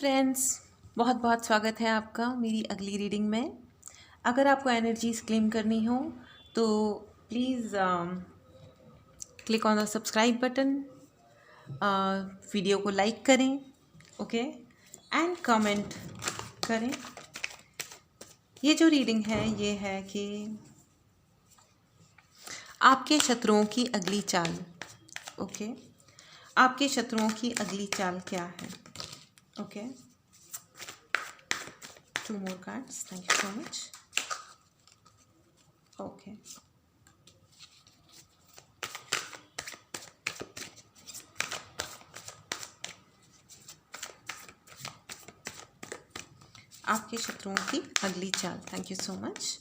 Friends, बहुत बहुत स्वागत है आपका मेरी अगली रीडिंग में। अगर आपको एनर्जीज क्लेम करनी हो तो please click on the subscribe button, video को लाइक करें, ओके, एंड कमेंट करें। ये जो रीडिंग है ये है कि आपके शत्रुओं की अगली चाल, ओके, आपके शत्रुओं की अगली चाल क्या है, okay. Two more cards. Thank you so much. Okay. आपके शत्रुओं की अगली चाल। Thank you so much.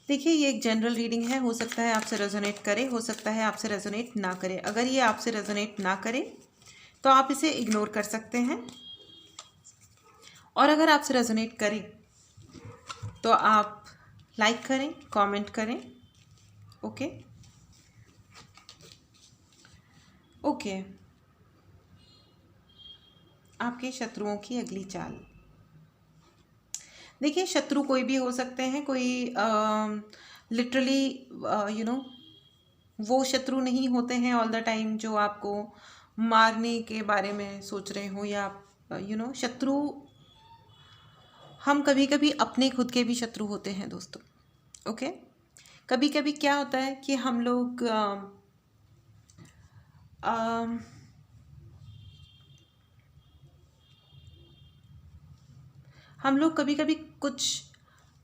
देखिए, ये एक जनरल रीडिंग है। हो सकता है आपसे रेजोनेट करे, हो सकता है आपसे रेजोनेट ना करे। अगर ये आपसे रेजोनेट ना करे तो आप इसे इग्नोर कर सकते हैं, और अगर आपसे रेजोनेट करे तो आप लाइक करें, कमेंट करें, ओके ओके। आपके शत्रुओं की अगली चाल। देखिए, शत्रु कोई भी हो सकते हैं। कोई लिटरली वो शत्रु नहीं होते हैं ऑल द टाइम जो आपको मारने के बारे में सोच रहे हो, या शत्रु हम कभी कभी अपने खुद के भी शत्रु होते हैं दोस्तों, ओके। कभी कभी क्या होता है कि हम लोग कभी कभी कुछ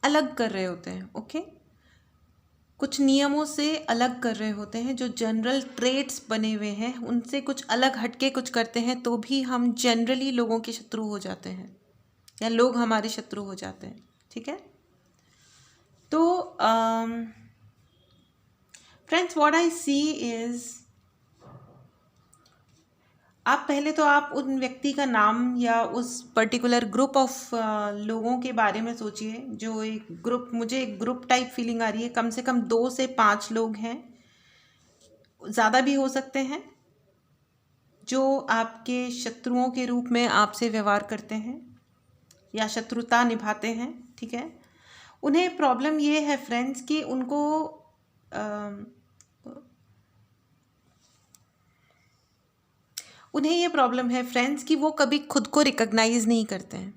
अलग कर रहे होते हैं, ओके। कुछ नियमों से अलग कर रहे होते हैं, जो जनरल ट्रेड्स बने हुए हैं उनसे कुछ अलग हटके कुछ करते हैं, तो भी हम जनरली लोगों के शत्रु हो जाते हैं या लोग हमारे शत्रु हो जाते हैं, ठीक है। तो friends, what I see is, आप पहले तो आप उन व्यक्ति का नाम या उस पर्टिकुलर ग्रुप ऑफ लोगों के बारे में सोचिए। जो एक ग्रुप, मुझे एक ग्रुप टाइप फीलिंग आ रही है। कम से कम 2 से 5 लोग हैं, ज़्यादा भी हो सकते हैं, जो आपके शत्रुओं के रूप में आपसे व्यवहार करते हैं या शत्रुता निभाते हैं, ठीक है। उन्हें प्रॉब्लम ये है फ्रेंड्स कि उन्हें ये प्रॉब्लम है फ्रेंड्स कि वो कभी खुद को रिकॉग्नाइज नहीं करते हैं,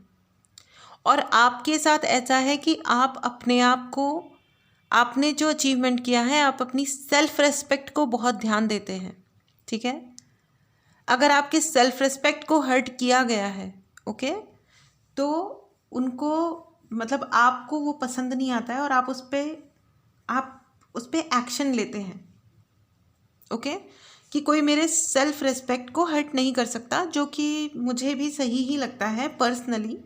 और आपके साथ ऐसा है कि आप अपने आप को, आपने जो अचीवमेंट किया है, आप अपनी सेल्फ रेस्पेक्ट को बहुत ध्यान देते हैं, ठीक है। अगर आपके सेल्फ रेस्पेक्ट को हर्ट किया गया है, ओके, तो उनको मतलब आपको वो पसंद नहीं आता है, और आप उस पर एक्शन लेते हैं, ओके, कि कोई मेरे सेल्फ रेस्पेक्ट को हर्ट नहीं कर सकता, जो कि मुझे भी सही ही लगता है पर्सनली,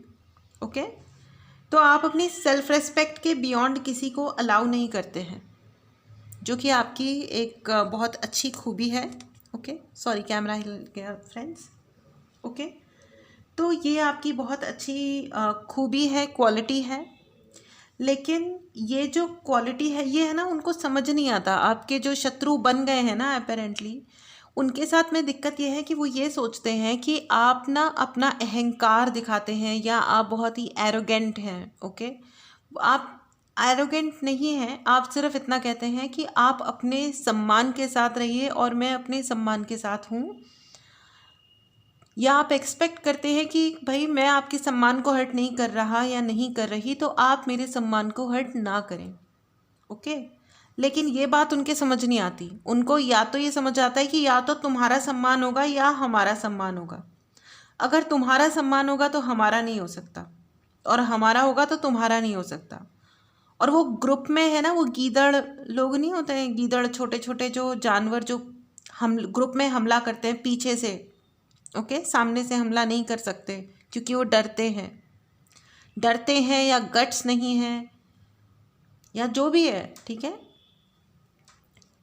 ओके। तो आप अपनी सेल्फ रेस्पेक्ट के बियॉन्ड किसी को अलाउ नहीं करते हैं, जो कि आपकी एक बहुत अच्छी खूबी है, ओके। सॉरी, कैमरा हिल गया फ्रेंड्स, ओके। तो ये आपकी बहुत अच्छी खूबी है, क्वालिटी है। लेकिन ये जो क्वालिटी है ये है ना, उनको समझ नहीं आता। आपके जो शत्रु बन गए हैं ना अपेरेंटली, उनके साथ में दिक्कत ये है कि वो ये सोचते हैं कि आप ना अपना अहंकार दिखाते हैं, या आप बहुत ही एरोगेंट हैं, ओके। आप एरोगेंट नहीं हैं, आप सिर्फ इतना कहते हैं कि आप अपने सम्मान के साथ रहिए और मैं अपने सम्मान के साथ हूँ, या आप एक्सपेक्ट करते हैं कि भाई मैं आपके सम्मान को हर्ट नहीं कर रहा या नहीं कर रही, तो आप मेरे सम्मान को हर्ट ना करें, ओके। लेकिन ये बात उनके समझ नहीं आती। उनको या तो ये समझ आता है कि या तो तुम्हारा सम्मान होगा या हमारा सम्मान होगा। अगर तुम्हारा सम्मान होगा तो हमारा नहीं हो सकता, और हमारा होगा तो तुम्हारा नहीं हो सकता। और वो ग्रुप में है ना, वो गीदड़ लोग नहीं होते हैं, गीदड़, छोटे छोटे जो जानवर, जो हम ग्रुप में हमला करते हैं पीछे से, ओके। सामने से हमला नहीं कर सकते क्योंकि वो डरते हैं या गट्स नहीं है या जो भी है, ठीक है,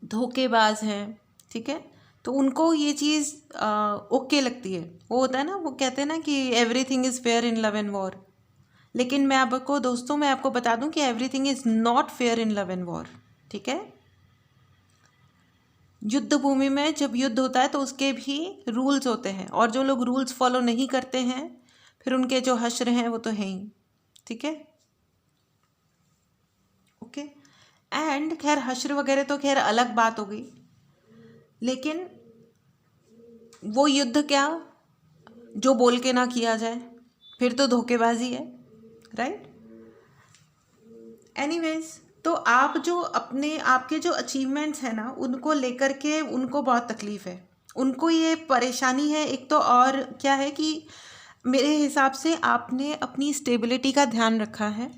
धोखेबाज हैं, ठीक है। तो उनको ये चीज़ ओके लगती है। वो होता है ना, वो कहते हैं ना कि everything is fair in love and war. लेकिन मैं आपको बता दूं कि everything is not fair in love and war, ठीक है। युद्ध भूमि में जब युद्ध होता है तो उसके भी रूल्स होते हैं, और जो लोग रूल्स फॉलो नहीं करते हैं फिर उनके जो हश्र हैं वो तो हैं ही, ठीक है, ओके। एंड खैर हश्र वगैरह तो खैर अलग बात हो गई, लेकिन वो युद्ध क्या जो बोल के ना किया जाए, फिर तो धोखेबाजी है, राइट। एनीवेज, तो आप जो अपने आपके जो अचीवमेंट्स हैं ना उनको लेकर के उनको बहुत तकलीफ़ है, उनको ये परेशानी है। एक तो और क्या है कि मेरे हिसाब से आपने अपनी स्टेबिलिटी का ध्यान रखा है,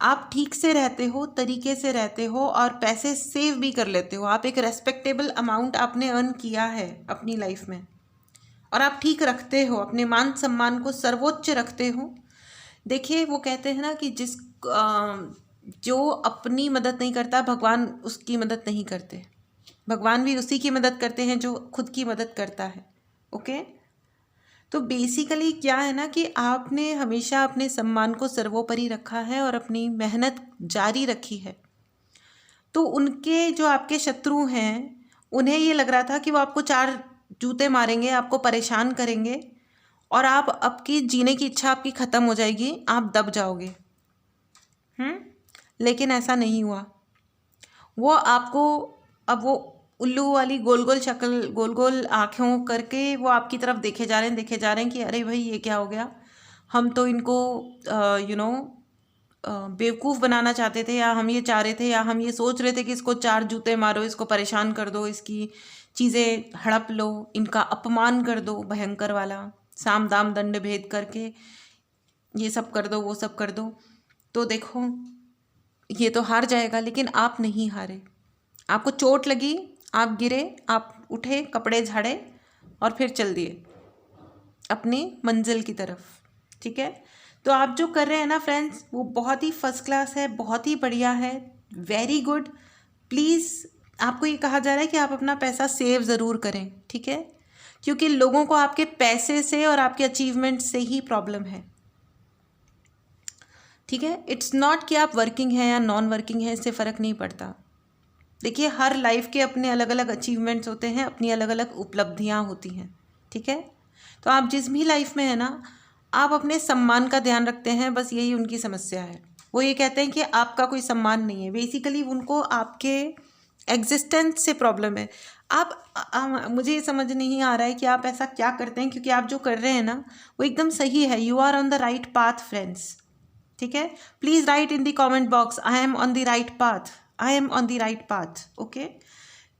आप ठीक से रहते हो, तरीके से रहते हो और पैसे सेव भी कर लेते हो, आप एक रेस्पेक्टेबल अमाउंट आपने अर्न किया है अपनी लाइफ में, और आप ठीक रखते हो, अपने मान सम्मान को सर्वोच्च रखते हो। देखिए वो कहते हैं ना कि जो अपनी मदद नहीं करता भगवान उसकी मदद नहीं करते, भगवान भी उसी की मदद करते हैं जो खुद की मदद करता है, ओके। तो बेसिकली क्या है ना कि आपने हमेशा अपने सम्मान को सर्वोपरि रखा है और अपनी मेहनत जारी रखी है। तो उनके जो आपके शत्रु हैं उन्हें ये लग रहा था कि वो आपको 4 जूते मारेंगे, आपको परेशान करेंगे और आप आपकी जीने की इच्छा आपकी ख़त्म हो जाएगी, आप दब जाओगे। लेकिन ऐसा नहीं हुआ। वो आपको अब वो उल्लू वाली गोल गोल शक्ल, गोल गोल आँखों करके वो आपकी तरफ देखे जा रहे हैं कि अरे भाई ये क्या हो गया, हम तो इनको बेवकूफ़ बनाना चाहते थे, या हम ये चाह रहे थे, या हम ये सोच रहे थे कि इसको 4 जूते मारो, इसको परेशान कर दो, इसकी चीज़ें हड़प लो, इनका अपमान कर दो भयंकर वाला, साम दाम दंड भेद करके ये सब कर दो, वो सब कर दो। तो देखो ये तो हार जाएगा, लेकिन आप नहीं हारे। आपको चोट लगी, आप गिरे, आप उठे, कपड़े झाड़े और फिर चल दिए अपनी मंजिल की तरफ, ठीक है। तो आप जो कर रहे हैं ना फ्रेंड्स वो बहुत ही फर्स्ट क्लास है, बहुत ही बढ़िया है, वेरी गुड। प्लीज़ आपको ये कहा जा रहा है कि आप अपना पैसा सेव ज़रूर करें, ठीक है, क्योंकि लोगों को आपके पैसे से और आपके अचीवमेंट से ही प्रॉब्लम है, ठीक है। इट्स नॉट कि आप वर्किंग हैं या नॉन वर्किंग हैं, इससे फ़र्क नहीं पड़ता। देखिए हर लाइफ के अपने अलग अलग अचीवमेंट्स होते हैं, अपनी अलग अलग उपलब्धियां होती हैं, ठीक है। तो आप जिस भी लाइफ में है ना, आप अपने सम्मान का ध्यान रखते हैं, बस यही उनकी समस्या है। वो ये कहते हैं कि आपका कोई सम्मान नहीं है, बेसिकली उनको आपके एग्जिस्टेंस से प्रॉब्लम है। मुझे ये समझ नहीं आ रहा है कि आप ऐसा क्या करते हैं, क्योंकि आप जो कर रहे हैं ना वो एकदम सही है। You are on the right path friends, ठीक है। Please write in the comment box, I am on the right path, I am on the right path, okay.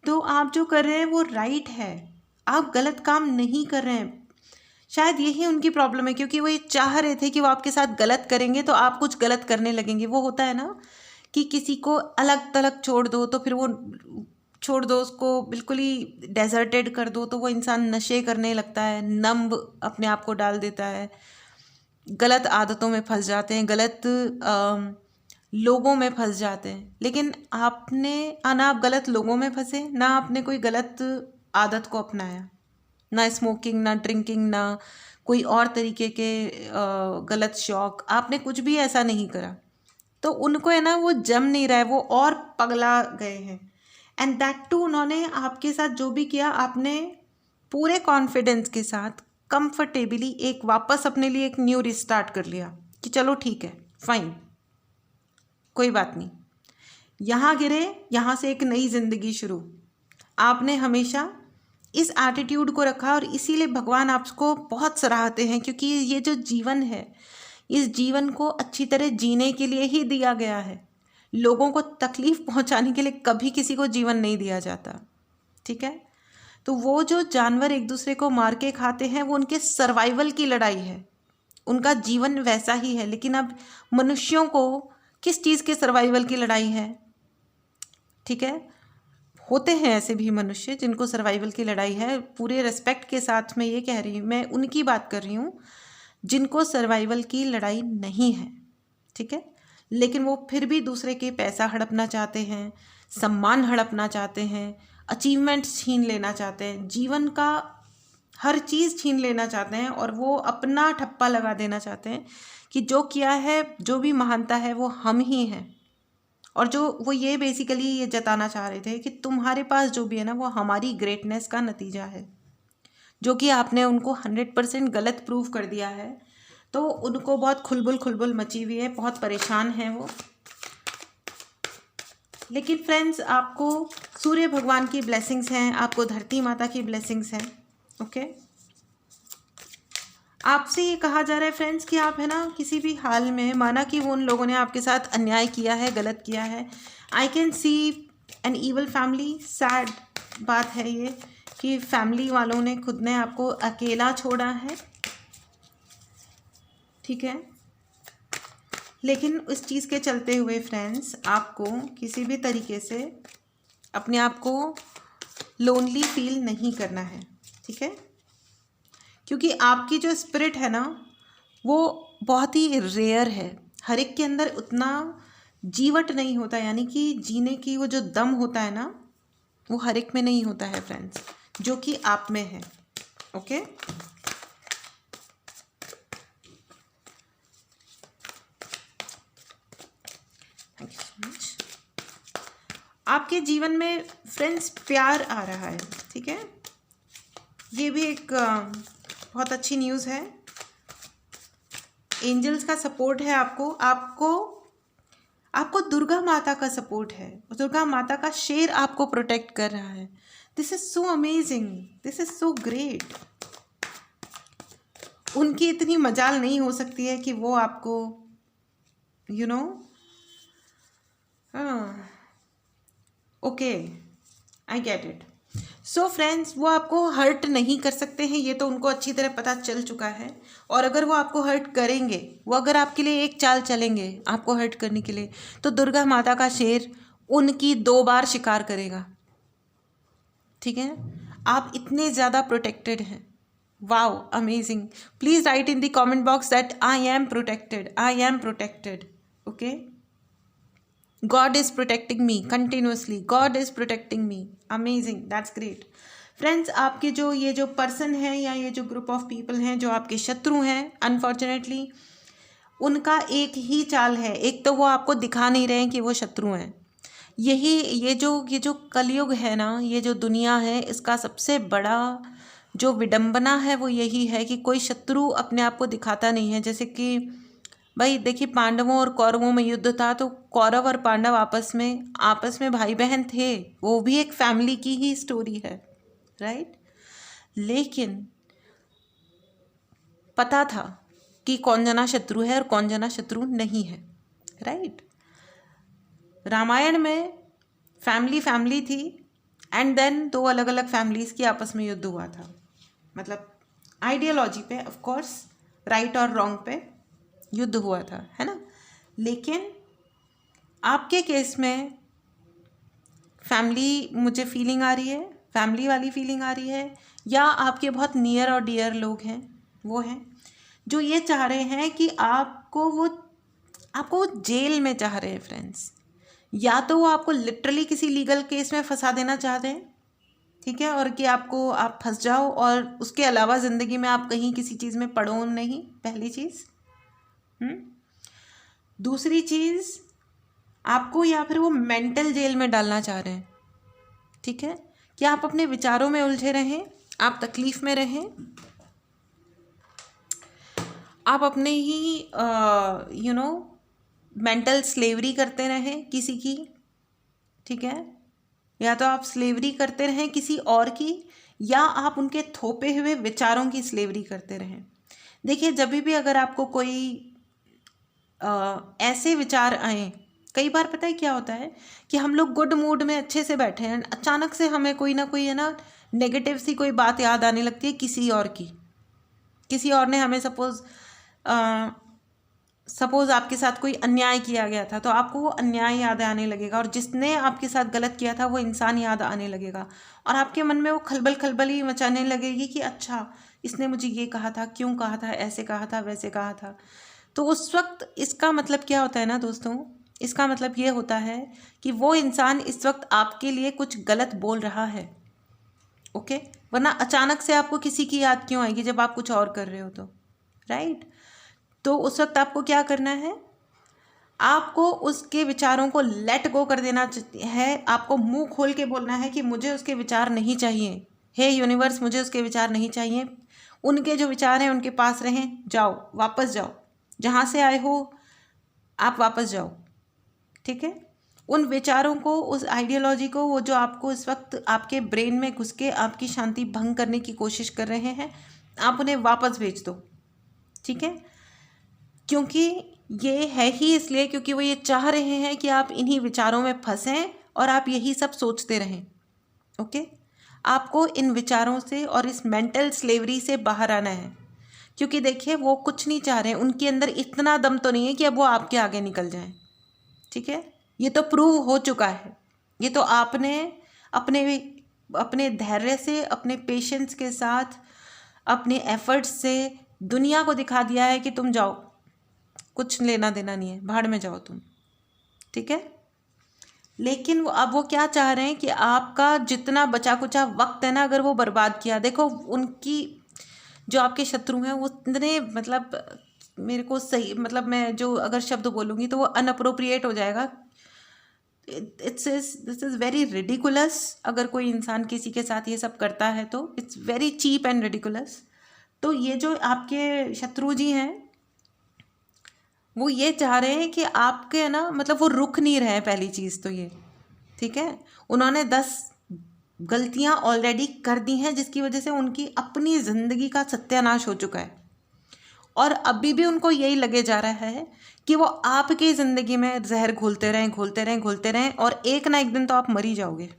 तो आप जो कर रहे हैं वो राइट है, आप गलत काम नहीं कर रहे हैं। शायद यही उनकी प्रॉब्लम है, क्योंकि वो ये चाह रहे थे कि वो आपके साथ गलत करेंगे तो आप कुछ गलत करने लगेंगे। वो होता है ना कि किसी को अलग तलग छोड़ दो तो फिर वो छोड़ दो, उसको बिल्कुल ही डेजर्टेड कर दो तो वो इंसान नशे करने लगता है, नंब अपने आप को डाल देता है, गलत आदतों में फंस जाते हैं, गलत लोगों में फंस जाते हैं। लेकिन आपने ना आप गलत लोगों में फंसे, ना आपने कोई गलत आदत को अपनाया, ना स्मोकिंग, ना ड्रिंकिंग, ना कोई और तरीके के गलत शौक, आपने कुछ भी ऐसा नहीं करा। तो उनको है ना वो जम नहीं रहा है, वो और पगला गए हैं। एंड दैट टू उन्होंने आपके साथ जो भी किया, आपने पूरे कॉन्फिडेंस के साथ कंफर्टेबली एक वापस अपने लिए एक न्यू रिस्टार्ट कर लिया कि चलो ठीक है, फाइन, कोई बात नहीं, यहाँ गिरे, यहाँ से एक नई ज़िंदगी शुरू। आपने हमेशा इस एटीट्यूड को रखा और इसीलिए भगवान आपको बहुत सराहते हैं, क्योंकि ये जो जीवन है, इस जीवन को अच्छी तरह जीने के लिए ही दिया गया है। लोगों को तकलीफ़ पहुंचाने के लिए कभी किसी को जीवन नहीं दिया जाता, ठीक है। तो वो जो जानवर एक दूसरे को मार के खाते हैं वो उनके सर्वाइवल की लड़ाई है, उनका जीवन वैसा ही है। लेकिन अब मनुष्यों को किस चीज़ के सर्वाइवल की लड़ाई है, ठीक है। होते हैं ऐसे भी मनुष्य जिनको सर्वाइवल की लड़ाई है, पूरे रिस्पेक्ट के साथ मैं ये कह रही हूँ, मैं उनकी बात कर रही हूँ जिनको सर्वाइवल की लड़ाई नहीं है, ठीक है। लेकिन वो फिर भी दूसरे के पैसा हड़पना चाहते हैं, सम्मान हड़पना चाहते हैं, अचीवमेंट्स छीन लेना चाहते हैं, जीवन का हर चीज़ छीन लेना चाहते हैं, और वो अपना ठप्पा लगा देना चाहते हैं कि जो किया है, जो भी महानता है वो हम ही हैं। और जो वो ये बेसिकली ये जताना चाह रहे थे कि तुम्हारे पास जो भी है ना वो हमारी ग्रेटनेस का नतीजा है। जो कि आपने उनको 100% गलत प्रूव कर दिया है। तो उनको बहुत खुलबुल मची हुई है, बहुत परेशान हैं वो। लेकिन फ्रेंड्स, आपको सूर्य भगवान की ब्लेसिंग्स हैं, आपको धरती माता की ब्लेसिंग्स हैं। ओके, आपसे ये कहा जा रहा है फ्रेंड्स कि आप है ना किसी भी हाल में, माना कि वो उन लोगों ने आपके साथ अन्याय किया है, गलत किया है, I can see an evil family. Sad बात है ये कि फैमिली वालों ने खुद ने आपको अकेला छोड़ा है, ठीक है। लेकिन उस चीज़ के चलते हुए फ्रेंड्स, आपको किसी भी तरीके से अपने आप को लोनली फील नहीं करना है, ठीक है। क्योंकि आपकी जो स्पिरिट है ना वो बहुत ही रेयर है। हर एक के अंदर उतना जीवट नहीं होता, यानी कि जीने की वो जो दम होता है ना, वो हर एक में नहीं होता है फ्रेंड्स, जो कि आप में है। Okay, thank you so much. आपके जीवन में फ्रेंड्स प्यार आ रहा है, ठीक है। ये भी एक बहुत अच्छी न्यूज़ है। एंजल्स का सपोर्ट है आपको, आपको दुर्गा माता का सपोर्ट है। दुर्गा माता का शेर आपको प्रोटेक्ट कर रहा है। This is so amazing, this is so great. उनकी इतनी मजाल नहीं हो सकती है कि वो आपको you know okay, I get it. So friends, वो आपको हर्ट नहीं कर सकते हैं, ये तो उनको अच्छी तरह पता चल चुका है। और अगर वो आपको हर्ट करेंगे, वो अगर आपके लिए एक चाल चलेंगे आपको हर्ट करने के लिए, तो दुर्गा माता का शेर उनकी 2 बार शिकार करेगा, ठीक है। आप इतने ज़्यादा प्रोटेक्टेड हैं। Wow, amazing. Please write in the comment box that I am protected, I am protected. Okay, God is protecting me continuously, God is protecting me, amazing, that's great। Friends, आपके जो ये जो पर्सन है या ये जो group of people हैं जो आपके शत्रु हैं, अनफॉर्चुनेटली उनका एक ही चाल है। एक तो वो आपको दिखा नहीं रहे हैं कि वो शत्रु हैं। ये जो कलयुग है ना, ये जो दुनिया है, इसका सबसे बड़ा जो विडंबना है वो यही है कि कोई शत्रु अपने आप को दिखाता नहीं है। जैसे कि भाई देखिए, पांडवों और कौरवों में युद्ध था, तो कौरव और पांडव आपस में भाई बहन थे, वो भी एक फैमिली की ही स्टोरी है, राइट। लेकिन पता था कि कौन जना शत्रु है और कौन जना शत्रु नहीं है, राइट। रामायण में फैमिली थी, एंड देन 2 अलग अलग फैमिलीज की आपस में युद्ध हुआ था। मतलब आइडियोलॉजी पे, ऑफ कोर्स, राइट और रॉन्ग पे युद्ध हुआ था, है ना। लेकिन आपके केस में फैमिली, मुझे फीलिंग आ रही है, फैमिली वाली फीलिंग आ रही है, या आपके बहुत नियर और डियर लोग हैं, वो हैं जो ये चाह रहे हैं कि आपको वो जेल में चाह रहे हैं फ्रेंड्स। या तो वो आपको लिटरली किसी लीगल केस में फंसा देना चाहते हैं, ठीक है, और कि आप फंस जाओ और उसके अलावा ज़िंदगी में आप कहीं किसी चीज़ में पड़ो नहीं, पहली चीज़। दूसरी चीज़, आपको या फिर वो मेंटल जेल में डालना चाह रहे हैं, ठीक है, कि आप अपने विचारों में उलझे रहें, आप तकलीफ़ में रहें, आप अपने ही मेंटल स्लेवरी करते रहें किसी की, ठीक है। या तो आप स्लेवरी करते रहें किसी और की, या आप उनके थोपे हुए विचारों की स्लेवरी करते रहें। देखिए, जब भी अगर आपको कोई ऐसे विचार आए, कई बार पता है क्या होता है कि हम लोग गुड मूड में अच्छे से बैठे हैं, अचानक से हमें कोई ना कोई है ना नेगेटिव सी कोई बात याद आने लगती है किसी और की। किसी और ने हमें सपोज़ आपके साथ कोई अन्याय किया गया था, तो आपको वो अन्याय याद आने लगेगा, और जिसने आपके साथ गलत किया था वो इंसान याद आने लगेगा, और आपके मन में वो खलबल ही मचाने लगेगी कि अच्छा, इसने मुझे ये कहा था, क्यों कहा था, ऐसे कहा था, वैसे कहा था। तो उस वक्त इसका मतलब क्या होता है ना दोस्तों, इसका मतलब ये होता है कि वो इंसान इस वक्त आपके लिए कुछ गलत बोल रहा है, ओके। वरना अचानक से आपको किसी की याद क्यों आएगी जब आप कुछ और कर रहे हो, तो राइट। तो उस वक्त आपको क्या करना है, आपको उसके विचारों को लेट गो कर देना है। आपको मुंह खोल के बोलना है कि मुझे उसके विचार नहीं चाहिए, हे यूनिवर्स, मुझे उसके विचार नहीं चाहिए, उनके जो विचार हैं उनके पास रहें, जाओ, वापस जाओ, जहाँ से आए हो आप वापस जाओ। ठीक है, उन विचारों को, उस आइडियोलॉजी को, वो जो आपको इस वक्त आपके ब्रेन में घुस के आपकी शांति भंग करने की कोशिश कर रहे हैं, आप उन्हें वापस भेज दो। ठीक है, क्योंकि ये है ही इसलिए क्योंकि वो ये चाह रहे हैं कि आप इन्हीं विचारों में फंसें और आप यही सब सोचते रहें। ओके, आपको इन विचारों से और इस मेंटल स्लेवरी से बाहर आना है, क्योंकि देखिए वो कुछ नहीं चाह रहे हैं, उनके अंदर इतना दम तो नहीं है कि अब वो आपके आगे निकल जाएं। ठीक है, ये तो प्रूव हो चुका है। ये तो आपने अपने अपने धैर्य से, अपने पेशेंस के साथ, अपने एफर्ट्स से दुनिया को दिखा दिया है कि तुम जाओ, कुछ लेना देना नहीं है, भाड़ में जाओ तुम। ठीक है, लेकिन अब वो क्या चाह रहे हैं कि आपका जितना बचा कुचा वक्त है ना, अगर वो बर्बाद किया, देखो उनकी जो आपके शत्रु हैं वो इतने, मतलब मेरे को सही, मतलब मैं जो अगर शब्द बोलूँगी तो वो अनअप्रोप्रिएट हो जाएगा। This is very ridiculous. अगर कोई इंसान किसी के साथ ये सब करता है तो it's very cheap and ridiculous. तो ये जो आपके शत्रु जी हैं वो ये चाह रहे हैं कि आपके ना, मतलब वो रुक नहीं रहे हैं, पहली चीज़ तो ये। ठीक है, उन्होंने 10 गलतियां ऑलरेडी कर दी हैं जिसकी वजह से उनकी अपनी ज़िंदगी का सत्यानाश हो चुका है, और अभी भी उनको यही लगे जा रहा है कि वो आपकी ज़िंदगी में जहर घोलते रहें, घोलते रहें, घोलते रहें, और एक ना एक दिन तो आप मर ही जाओगे।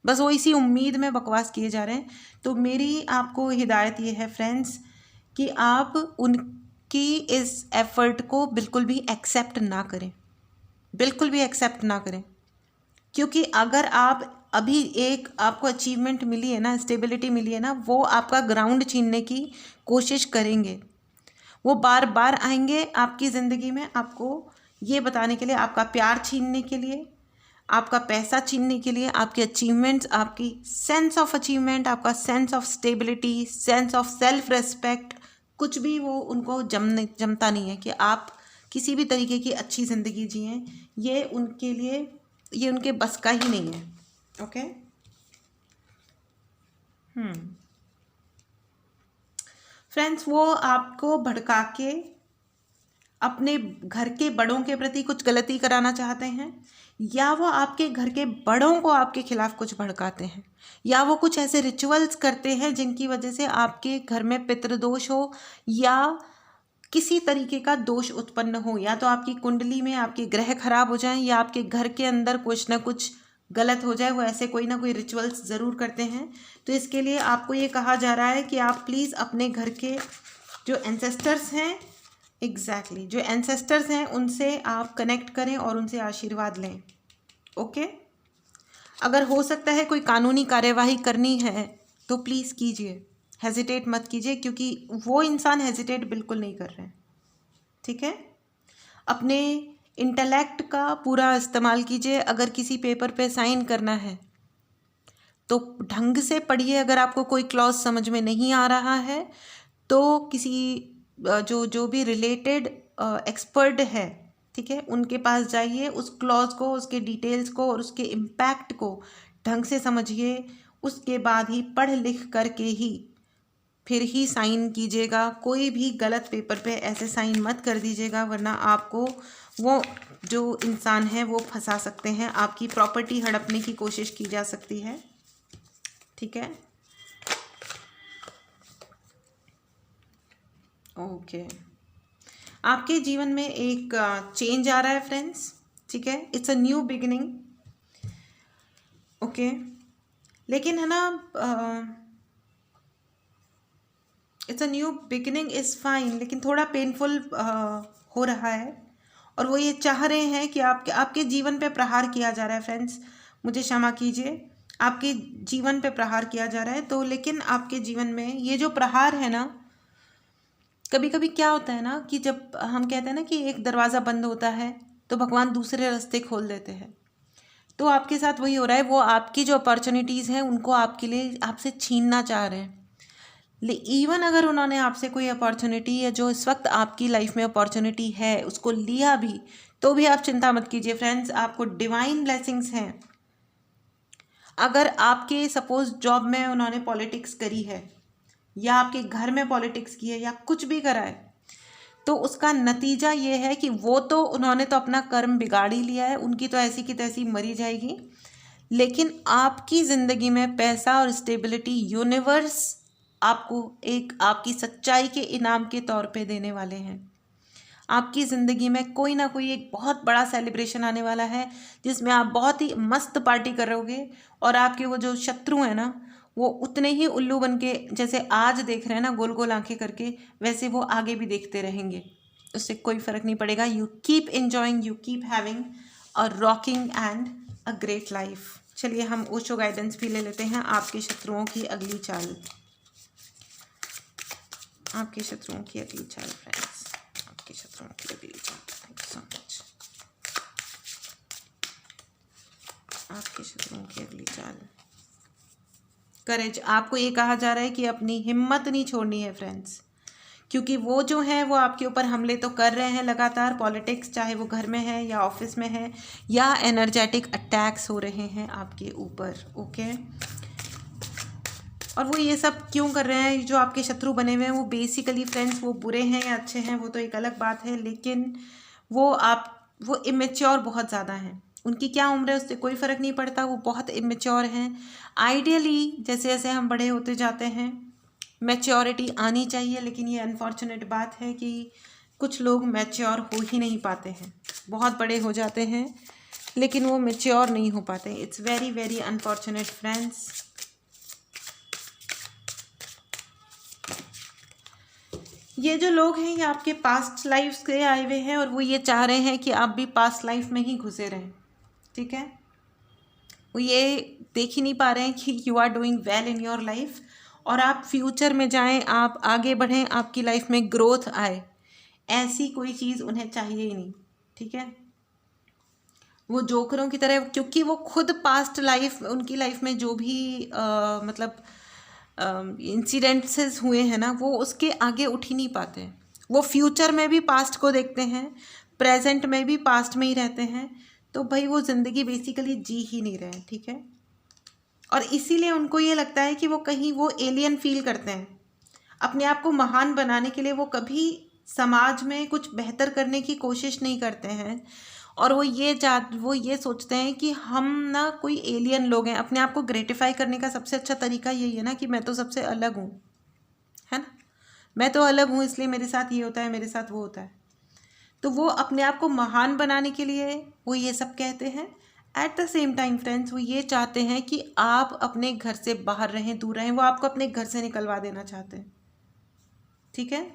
बस वो इसी उम्मीद में बकवास किए जा रहे हैं। तो मेरी आपको हिदायत ये है फ्रेंड्स कि आप उनकी इस एफ़र्ट को बिल्कुल भी एक्सेप्ट ना करें, बिल्कुल भी एक्सेप्ट ना करें, क्योंकि अगर आप अभी एक आपको अचीवमेंट मिली है ना, स्टेबिलिटी मिली है ना, वो आपका ग्राउंड छीनने की कोशिश करेंगे। वो बार बार आएंगे आपकी ज़िंदगी में, आपको ये बताने के लिए, आपका प्यार छीनने के लिए, आपका पैसा छीनने के लिए, आपके अचीवमेंट्स, आपकी सेंस ऑफ अचीवमेंट, आपका sense of stability, sense of self respect, कुछ भी वो उनको जमता नहीं है कि आप किसी भी तरीके की अच्छी ज़िंदगी जिएं। ये उनके लिए, ये उनके बस का ही नहीं है। ओके, फ्रेंड्स, वो आपको भड़का के अपने घर के बड़ों के प्रति कुछ गलती कराना चाहते हैं, या वो आपके घर के बड़ों को आपके खिलाफ कुछ भड़काते हैं, या वो कुछ ऐसे रिचुअल्स करते हैं जिनकी वजह से आपके घर में पितृदोष हो या किसी तरीके का दोष उत्पन्न हो, या तो आपकी कुंडली में आपके ग्रह खराब हो जाएं, या आपके घर के अंदर कुछ ना कुछ गलत हो जाए। वो ऐसे कोई ना कोई रिचुअल्स ज़रूर करते हैं। तो इसके लिए आपको ये कहा जा रहा है कि आप प्लीज़ अपने घर के जो एंसेस्टर्स हैं, एग्जैक्टली जो एंसेस्टर्स हैं, उनसे आप कनेक्ट करें और उनसे आशीर्वाद लें। ओके, अगर हो सकता है कोई कानूनी कार्यवाही करनी है तो प्लीज़ कीजिए, हेजिटेट मत कीजिए, क्योंकि वो इंसान हेजिटेट बिल्कुल नहीं कर रहे हैं। ठीक है, अपने इंटेलेक्ट का पूरा इस्तेमाल कीजिए। अगर किसी पेपर पे साइन करना है तो ढंग से पढ़िए। अगर आपको कोई क्लॉज समझ में नहीं आ रहा है तो किसी जो भी रिलेटेड एक्सपर्ट है, ठीक है, उनके पास जाइए, उस क्लॉज को, उसके डिटेल्स को और उसके इम्पैक्ट को ढंग से समझिए। उसके बाद ही पढ़ लिख करके ही फिर ही साइन कीजिएगा। कोई भी गलत पेपर पे ऐसे साइन मत कर दीजिएगा, वरना आपको वो जो इंसान है वो फंसा सकते हैं, आपकी प्रॉपर्टी हड़पने की कोशिश की जा सकती है। ठीक है, ओके, आपके जीवन में एक चेंज आ रहा है फ्रेंड्स। ठीक है, it's a new beginning. Okay, लेकिन है ना, it's a new beginning is fine, लेकिन थोड़ा पेनफुल हो रहा है, और वो ये चाह रहे हैं कि आपके जीवन पे प्रहार किया जा रहा है फ्रेंड्स। मुझे क्षमा कीजिए, आपके जीवन पे प्रहार किया जा रहा है। तो लेकिन आपके जीवन में ये जो प्रहार है ना, कभी कभी क्या होता है ना कि जब हम कहते हैं ना कि एक दरवाज़ा बंद होता है तो भगवान दूसरे रास्ते खोल देते हैं। तो आपके साथ वही हो रहा है, वो आपकी जो अपॉर्चुनिटीज़ हैं उनको आपके लिए आपसे छीनना चाह रहे हैं। इवन अगर उन्होंने आपसे कोई अपॉर्चुनिटी, या जो इस वक्त आपकी लाइफ में अपॉर्चुनिटी है, उसको लिया भी, तो भी आप चिंता मत कीजिए फ्रेंड्स, आपको डिवाइन ब्लेसिंग्स हैं। अगर आपके सपोज जॉब में उन्होंने पॉलिटिक्स करी है या आपके घर में पॉलिटिक्स की है या कुछ भी करा है, तो उसका नतीजा ये है कि वो तो उन्होंने तो अपना कर्म बिगाड़ ही लिया है, उनकी तो ऐसी की तैसी मरी जाएगी। लेकिन आपकी ज़िंदगी में पैसा और स्टेबिलिटी यूनिवर्स आपको एक आपकी सच्चाई के इनाम के तौर पे देने वाले हैं। आपकी ज़िंदगी में कोई ना कोई एक बहुत बड़ा सेलिब्रेशन आने वाला है जिसमें आप बहुत ही मस्त पार्टी करोगे और आपके वो जो शत्रु हैं ना, वो उतने ही उल्लू बन के, जैसे आज देख रहे हैं ना गोल गोल आंखें करके, वैसे वो आगे भी देखते रहेंगे। उससे कोई फ़र्क नहीं पड़ेगा। You keep enjoying, you keep having a rocking and a great life. चलिए हम ओशो गाइडेंस भी ले लेते हैं। आपके शत्रुओं की अगली चाल, आपके शत्रुओं की अगली चाल फ्रेंड्स, आपके शत्रुओं की अगली चाल। Thank you so much. आपके शत्रुओं की अगली चाल, करेज। आपको ये कहा जा रहा है कि अपनी हिम्मत नहीं छोड़नी है फ्रेंड्स, क्योंकि वो जो है वो आपके ऊपर हमले तो कर रहे हैं लगातार। पॉलिटिक्स, चाहे वो घर में है या ऑफिस में है, या एनर्जेटिक अटैक्स हो रहे हैं आपके ऊपर। ओके, और वो ये सब क्यों कर रहे हैं? जो आपके शत्रु बने हुए हैं वो बेसिकली फ्रेंड्स, वो बुरे हैं या अच्छे हैं वो तो एक अलग बात है, लेकिन वो इमेच्योर बहुत ज़्यादा हैं। उनकी क्या उम्र है उससे कोई फ़र्क नहीं पड़ता, वो बहुत इमेच्योर हैं। आइडियली जैसे जैसे हम बड़े होते जाते हैं मैच्योरिटी आनी चाहिए, लेकिन ये अनफॉर्चुनेट बात है कि कुछ लोग मैच्योर हो ही नहीं पाते हैं। बहुत बड़े हो जाते हैं लेकिन वो मैच्योर नहीं हो पाते। It's very very unfortunate friends. ये जो लोग हैं ये आपके पास्ट लाइफ से आए हुए हैं और वो ये चाह रहे हैं कि आप भी पास्ट लाइफ में ही घुसे रहें। ठीक है, वो ये देख ही नहीं पा रहे हैं कि you are doing well in your life और आप फ्यूचर में जाएं, आप आगे बढ़ें, आपकी लाइफ में ग्रोथ आए। ऐसी कोई चीज़ उन्हें चाहिए ही नहीं। ठीक है, वो जोकरों की तरह, क्योंकि वो खुद पास्ट लाइफ, उनकी लाइफ में जो भी मतलब इंसिडेंट्स हुए हैं ना, वो उसके आगे उठ ही नहीं पाते। वो फ्यूचर में भी पास्ट को देखते हैं, प्रेजेंट में भी पास्ट में ही रहते हैं। तो भाई वो ज़िंदगी बेसिकली जी ही नहीं रहे। ठीक है, और इसीलिए उनको ये लगता है कि वो कहीं वो एलियन फील करते हैं। अपने आप को महान बनाने के लिए वो कभी समाज में कुछ बेहतर करने की कोशिश नहीं करते हैं, और वो ये सोचते हैं कि हम ना कोई एलियन लोग हैं। अपने आप को ग्रेटिफाई करने का सबसे अच्छा तरीका यही है ना कि मैं तो सबसे अलग हूँ, है ना, मैं तो अलग हूँ इसलिए मेरे साथ ये होता है, मेरे साथ वो होता है। तो वो अपने आप को महान बनाने के लिए वो ये सब कहते हैं। At the same time friends, वो ये चाहते हैं कि आप अपने घर से बाहर रहें, दूर रहें। वो आपको अपने घर से निकलवा देना चाहते हैं। ठीक है,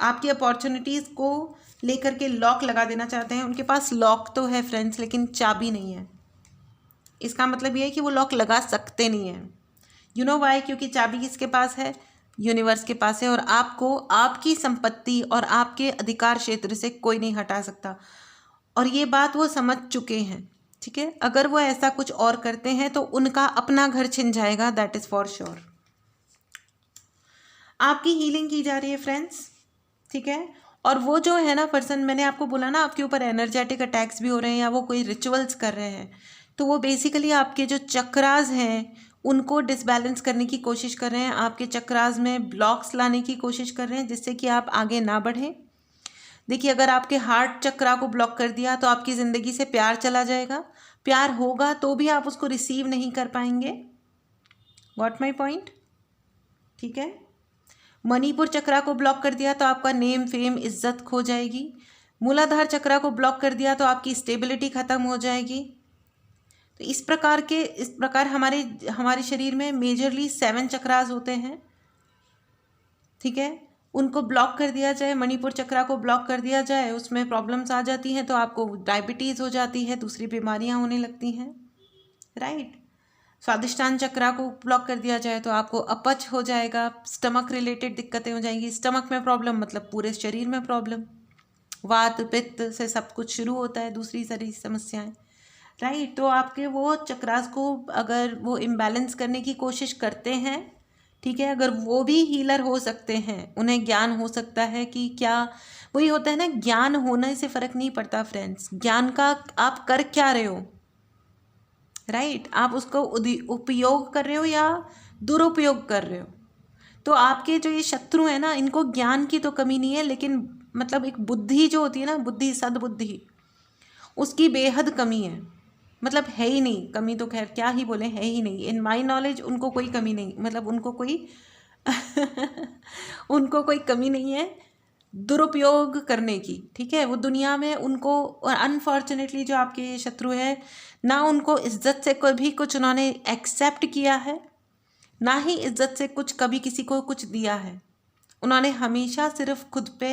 आपकी अपॉर्चुनिटीज़ को लेकर के लॉक लगा देना चाहते हैं। उनके पास लॉक तो है फ्रेंड्स, लेकिन चाबी नहीं है। इसका मतलब ये है कि वो लॉक लगा सकते नहीं हैं। You know why? क्योंकि चाबी किसके पास है? यूनिवर्स के पास है, और आपको आपकी संपत्ति और आपके अधिकार क्षेत्र से कोई नहीं हटा सकता। और ये बात वो समझ चुके हैं। ठीक है, अगर वो ऐसा कुछ और करते हैं तो उनका अपना घर छिन जाएगा, दैट इज़ फॉर श्योर। आपकी हीलिंग की जा रही है फ्रेंड्स। ठीक है, और वो जो है ना पर्सन, मैंने आपको बोला ना आपके ऊपर एनर्जेटिक अटैक्स भी हो रहे हैं या वो कोई रिचुअल्स कर रहे हैं, तो वो बेसिकली आपके जो चक्रास हैं उनको डिसबैलेंस करने की कोशिश कर रहे हैं। आपके चक्रास में ब्लॉक्स लाने की कोशिश कर रहे हैं जिससे कि आप आगे ना बढ़ें। देखिए, अगर आपके हार्ट चक्रा को ब्लॉक कर दिया तो आपकी ज़िंदगी से प्यार चला जाएगा। प्यार होगा तो भी आप उसको रिसीव नहीं कर पाएंगे। Got my point? ठीक है, मणिपुर चक्रा को ब्लॉक कर दिया तो आपका नेम फेम इज्जत खो जाएगी। मूलाधार चक्रा को ब्लॉक कर दिया तो आपकी स्टेबिलिटी ख़त्म हो जाएगी। तो इस प्रकार हमारे शरीर में मेजरली 7 चक्रास होते हैं। ठीक है, उनको ब्लॉक कर दिया जाए, मणिपुर चक्रा को ब्लॉक कर दिया जाए, उसमें प्रॉब्लम्स आ जाती हैं तो आपको डायबिटीज़ हो जाती है, दूसरी बीमारियां होने लगती हैं। राइट, स्वादिष्टान चक्रा को ब्लॉक कर दिया जाए तो आपको अपच हो जाएगा, स्टमक रिलेटेड दिक्कतें हो जाएंगी। स्टमक में प्रॉब्लम मतलब पूरे शरीर में प्रॉब्लम। वात पित्त से सब कुछ शुरू होता है, दूसरी सारी समस्याएं। राइट, तो आपके वो चक्रास को अगर वो इम्बैलेंस करने की कोशिश करते हैं, ठीक है, अगर वो भी हीलर हो सकते हैं, उन्हें ज्ञान हो सकता है कि क्या, वही होता है ना, ज्ञान होने से फ़र्क नहीं पड़ता फ्रेंड्स, ज्ञान का आप कर क्या रहे हो। राइट। आप उसको उपयोग कर रहे हो या दुरुपयोग कर रहे हो। तो आपके जो ये शत्रु हैं ना, इनको ज्ञान की तो कमी नहीं है, लेकिन मतलब एक बुद्धि जो होती है ना, बुद्धि, सद्बुद्धि, उसकी बेहद कमी है। मतलब है ही नहीं कमी, तो खैर क्या ही बोले, है ही नहीं। इन माई नॉलेज उनको कोई कमी नहीं, मतलब उनको कोई उनको कोई कमी नहीं है दुरुपयोग करने की, ठीक है। वो दुनिया में उनको, और अनफॉर्चुनेटली जो आपके शत्रु है ना, उनको इज्जत से कभी कुछ उन्होंने एक्सेप्ट किया है, ना ही इज्जत से कुछ कभी किसी को कुछ दिया है। उन्होंने हमेशा सिर्फ खुद पे,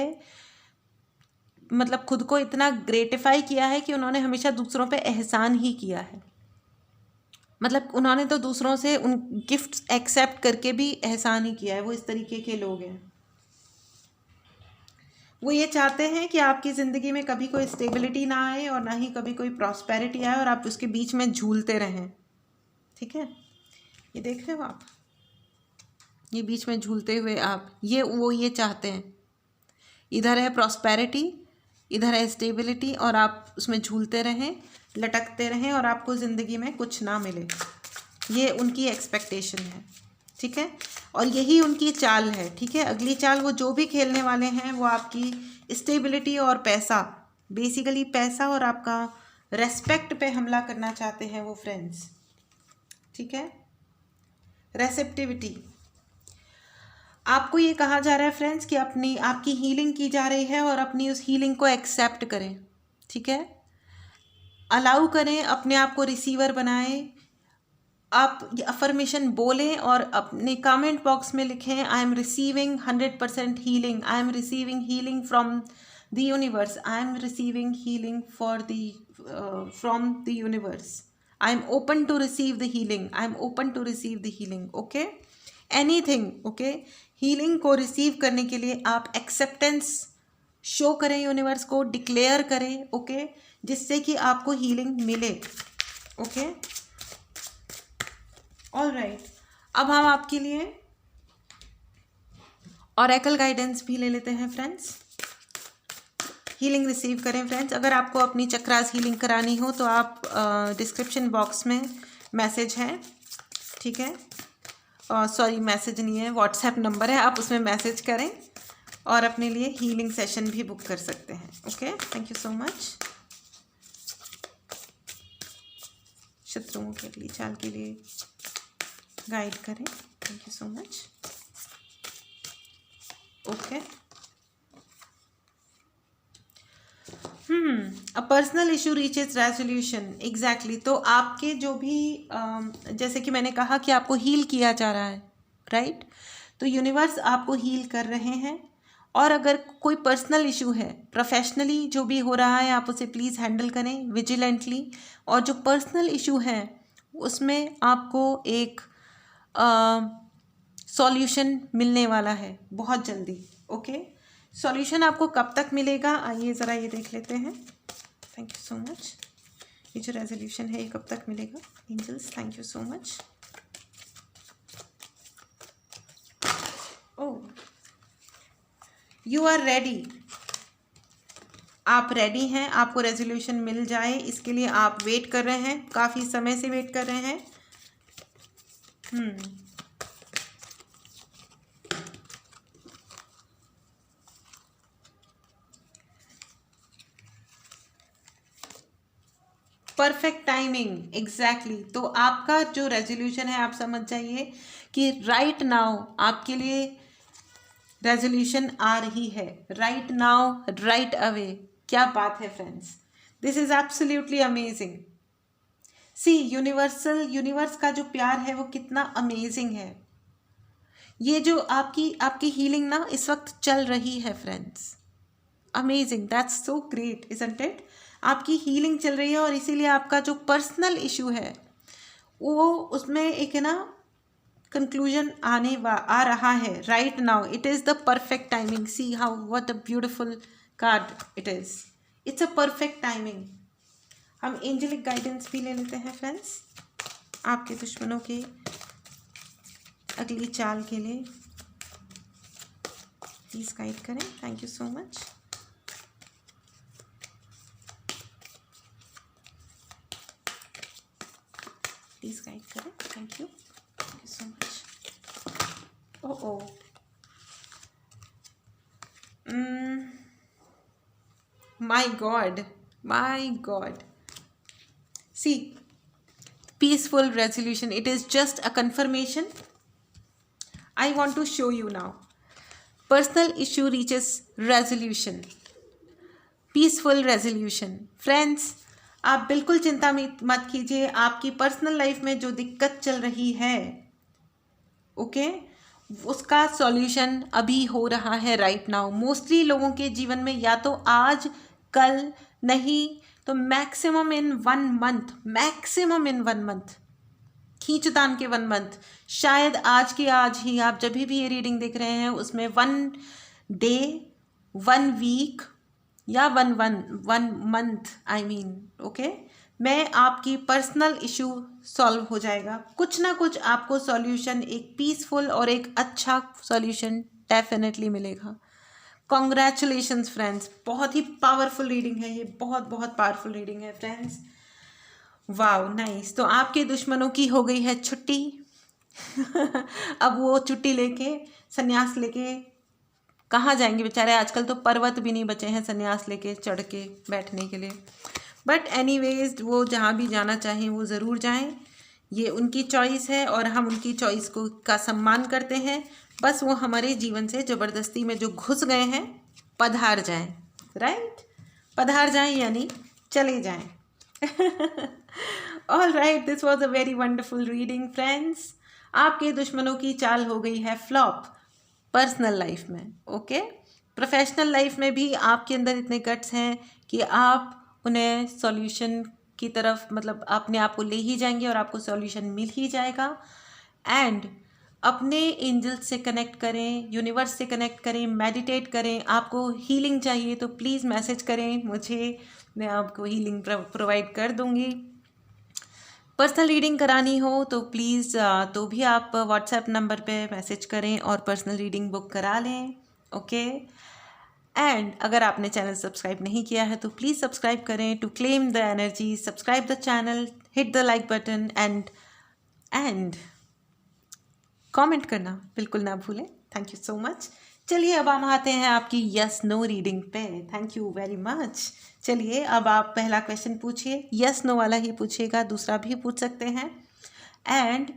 मतलब खुद को इतना ग्रेटिफाई किया है कि उन्होंने हमेशा दूसरों पे एहसान ही किया है। मतलब उन्होंने तो दूसरों से उन गिफ्ट्स एक्सेप्ट करके भी एहसान ही किया है। वो इस तरीके के लोग हैं। वो ये चाहते हैं कि आपकी ज़िंदगी में कभी कोई स्टेबिलिटी ना आए और ना ही कभी कोई प्रॉस्पेरिटी आए, और आप उसके बीच में झूलते रहें, ठीक है। ये देख रहे हो आप, ये बीच में झूलते हुए आप, वो ये चाहते हैं। इधर है प्रॉस्पेरिटी, इधर है स्टेबिलिटी, और आप उसमें झूलते रहें, लटकते रहें, और आपको ज़िंदगी में कुछ ना मिले। ये उनकी एक्सपेक्टेशन है, ठीक है। और यही उनकी चाल है, ठीक है। अगली चाल वो जो भी खेलने वाले हैं, वो आपकी स्टेबिलिटी और पैसा, बेसिकली पैसा और आपका रेस्पेक्ट पे हमला करना चाहते हैं वो फ्रेंड्स, ठीक है। रेसेप्टिविटी, आपको ये कहा जा रहा है फ्रेंड्स कि आपकी हीलिंग की जा रही है, और अपनी उस हीलिंग को एक्सेप्ट करें, ठीक है। अलाउ करें, अपने आप को रिसीवर बनाएं। आप अफर्मेशन बोलें और अपने कमेंट बॉक्स में लिखें, I am receiving 100% healing, I am receiving healing from the universe, I am receiving healing from the universe, I am open to receive the healing, I am open to receive the healing, okay. Anything, okay. Healing को receive करने के लिए आप acceptance show करें, universe को declare करें, okay, जिससे कि आपको हीलिंग मिले, ओके। ऑल राइट, अब हम आपके लिए ऑरेकल गाइडेंस भी ले लेते हैं फ्रेंड्स। हीलिंग रिसीव करें फ्रेंड्स। अगर आपको अपनी चक्रास हीलिंग करानी हो तो आप डिस्क्रिप्शन बॉक्स में मैसेज है, ठीक है, सॉरी मैसेज नहीं है, व्हाट्सएप नंबर है, आप उसमें मैसेज करें और अपने लिए हीलिंग सेशन भी बुक कर सकते हैं, okay. Thank you so much. शत्रुओं के लिए चाल के लिए गाइड करें, thank you so much, okay. A personal issue reaches resolution, exactly. तो आपके जो भी जैसे कि मैंने कहा कि आपको हील किया जा रहा है, राइट। तो यूनिवर्स आपको हील कर रहे हैं, और अगर कोई पर्सनल इशू है, प्रोफेशनली जो भी हो रहा है, आप उसे प्लीज़ हैंडल करें विजिलेंटली। और जो पर्सनल इशू है उसमें आपको एक सॉल्यूशन मिलने वाला है बहुत जल्दी, ओके। सॉल्यूशन आपको कब तक मिलेगा, आइए ज़रा ये देख लेते हैं। Thank you so much. ये जो रेजोल्यूशन है ये कब तक मिलेगा, angels, thank you so much. Oh, you are ready, आप रेडी हैं, आपको रेजोल्यूशन मिल जाए इसके लिए आप वेट कर रहे हैं, काफ़ी समय से वेट कर रहे हैं। Perfect timing, exactly. तो आपका जो रेजोल्यूशन है, आप समझ जाइए कि राइट नाउ आपके लिए रेजोल्यूशन आ रही है, राइट नाउ, राइट अवे। क्या बात है friends, this is absolutely amazing. See, universe का जो प्यार है वो कितना अमेजिंग है। ये जो आपकी हीलिंग ना इस वक्त चल रही है friends, amazing, that's so great, isn't it. आपकी हीलिंग चल रही है, और इसीलिए आपका जो पर्सनल इशू है वो, उसमें एक है ना कंक्लूजन आ रहा है right now. It is the perfect timing. See how, what a beautiful card it is, it's a perfect timing. हम एंजेलिक गाइडेंस भी ले लेते हैं फ्रेंड्स, आपके दुश्मनों की अगली चाल के लिए प्लीज़ गाइड करें, thank you so much. Please guide करें। Thank you so much. Oh my god see peaceful resolution, it is just a confirmation. I want to show you now. Personal issue reaches resolution, peaceful resolution. Friends, आप बिल्कुल चिंता मत कीजिए। आपकी personal life में जो दिक्कत चल रही है, ओके, उसका सॉल्यूशन अभी हो रहा है राइट नाउ। मोस्टली लोगों के जीवन में या तो आज, कल, नहीं तो maximum in 1 month, maximum in 1 month, खींचतान के 1 मंथ, शायद आज के आज ही आप जब भी ये रीडिंग देख रहे हैं उसमें 1 डे, 1 वीक या 1 मंथ, आई मीन, ओके, मैं आपकी पर्सनल इशू सॉल्व हो जाएगा। कुछ ना कुछ आपको सॉल्यूशन, एक पीसफुल और एक अच्छा सॉल्यूशन डेफिनेटली मिलेगा। कॉन्ग्रेचुलेशंस फ्रेंड्स, बहुत ही पावरफुल रीडिंग है ये, बहुत बहुत पावरफुल रीडिंग है फ्रेंड्स। Wow, nice. तो आपके दुश्मनों की हो गई है छुट्टी अब वो छुट्टी लेके, संन्यास लेके कहाँ जाएंगे बेचारे। आजकल तो पर्वत भी नहीं बचे हैं संन्यास लेके चढ़ के बैठने के लिए। बट एनीवेज, वो जहाँ भी जाना चाहें वो ज़रूर जाएं, ये उनकी चॉइस है और हम उनकी चॉइस को का सम्मान करते हैं। बस वो हमारे जीवन से ज़बरदस्ती में जो घुस गए हैं, पधार जाएं, राइट, पधार जाएं यानी चले जाएं। All right, this was a very wonderful reading friends. आपके दुश्मनों की चाल हो गई है फ्लॉप पर्सनल लाइफ में, ओके। प्रोफेशनल लाइफ में भी आपके अंदर इतने गट्स हैं कि आप उन्हें सॉल्यूशन की तरफ, मतलब अपने आप को ले ही जाएंगे और आपको सॉल्यूशन मिल ही जाएगा। एंड अपने एंजल्स से कनेक्ट करें, यूनिवर्स से कनेक्ट करें, मेडिटेट करें। आपको हीलिंग चाहिए तो प्लीज़ मैसेज करें मुझे, मैं आपको हीलिंग प्रोवाइड कर दूंगी। पर्सनल रीडिंग करानी हो तो प्लीज़ तो भी आप व्हाट्सएप नंबर पे मैसेज करें और पर्सनल रीडिंग बुक करा लें, ओके। एंड अगर आपने चैनल सब्सक्राइब नहीं किया है तो प्लीज़ सब्सक्राइब करें to claim the energy. Subscribe the channel, hit the like button and comment करना बिल्कुल ना भूलें। Thank you so much. चलिए अब हम आते हैं आपकी यस नो रीडिंग पे। Thank you very much. चलिए अब आप पहला क्वेश्चन पूछिए, यस नो वाला ही पूछिएगा, दूसरा भी पूछ सकते हैं। एंड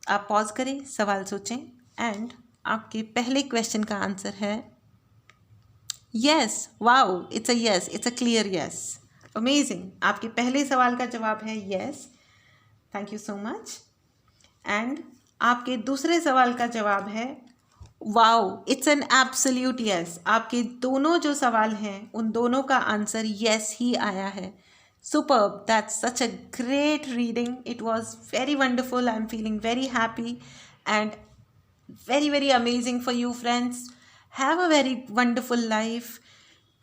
आप पॉज करें, सवाल सोचें। एंड आपके पहले क्वेश्चन का आंसर है yes. Wow, it's a yes, it's a clear yes, amazing. आपके पहले सवाल का जवाब है yes, thank you so much. And आपके दूसरे सवाल का जवाब है wow, it's an absolute yes. आपके दोनों जो सवाल हैं उन दोनों का आंसर यस ही आया है। Superb, that's such a great reading, it was very wonderful, I am feeling very happy and very very amazing for you friends. Have a very wonderful life.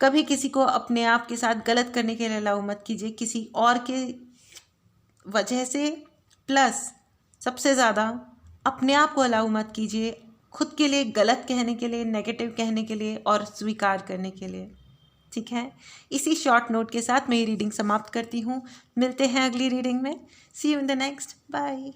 कभी किसी को अपने आप के साथ गलत करने के लिए अलाउ मत कीजिए, किसी और के वजह से। प्लस सबसे ज़्यादा अपने आप को अलाउ मत कीजिए खुद के लिए गलत कहने के लिए, नेगेटिव कहने के लिए और स्वीकार करने के लिए, ठीक है। इसी शॉर्ट नोट के साथ मैं ये रीडिंग समाप्त करती हूँ। मिलते हैं अगली रीडिंग में। See you in the next, bye.